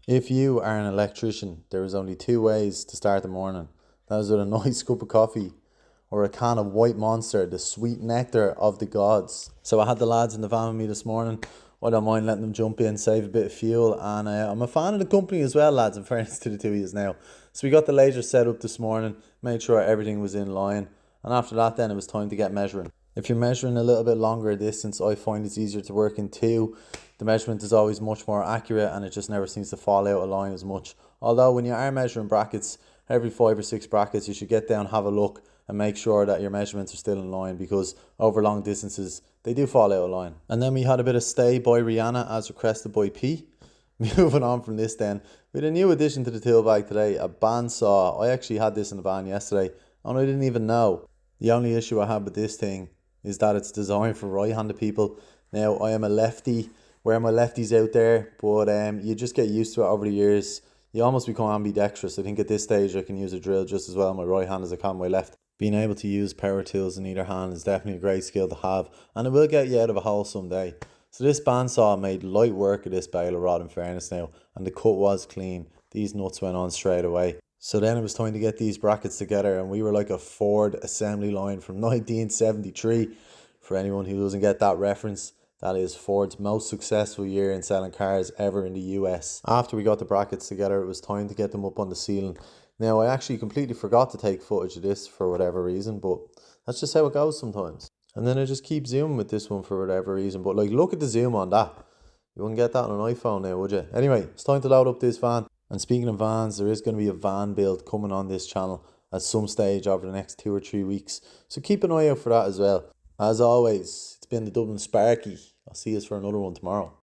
If you are an electrician, there is only two ways to start the morning. That is with a nice cup of coffee or a can of white monster, the sweet nectar of the gods. So I had the lads in the van with me this morning. I don't mind letting them jump in, save a bit of fuel, and I'm a fan of the company as well, lads, in fairness to the two of yous now. So we got the laser set up this morning, made sure everything was in line, and after that then it was time to get measuring. If you're measuring a little bit longer distance, I find it's easier to work in two. The measurement is always much more accurate and it just never seems to fall out of line as much. Although when you are measuring brackets, every 5 or 6 brackets, you should get down, have a look and make sure that your measurements are still in line, because over long distances, they do fall out of line. And then we had a bit of Stay by Rihanna as requested by P. Moving on from this then, with a new addition to the tool bag today, a bandsaw. I actually had this in the van yesterday and I didn't even know. The only issue I have with this thing is that it's designed for right-handed people. Now, I am a lefty, where my lefties out there, but you just get used to it over the years. You almost become ambidextrous. I think at this stage I can use a drill just as well in my right hand as I can my left. Being able to use power tools in either hand is definitely a great skill to have, and it will get you out of a hole someday. So this bandsaw made light work of this baler rod, in fairness now, and the cut was clean. These nuts went on straight away. So then it was time to get these brackets together, and we were like a Ford assembly line from 1973. For anyone who doesn't get that reference, that is Ford's most successful year in selling cars ever in the US. After we got the brackets together, it was time to get them up on the ceiling. Now, I actually completely forgot to take footage of this for whatever reason, but that's just how it goes sometimes. And then I just keep zooming with this one for whatever reason, but like, look at the zoom on that. You wouldn't get that on an iPhone now, would you? Anyway, it's time to load up this van. And speaking of vans, there is going to be a van build coming on this channel at some stage over the next 2 or 3 weeks. So keep an eye out for that as well. As always, it's been the Dublin Sparky. I'll see you for another one tomorrow.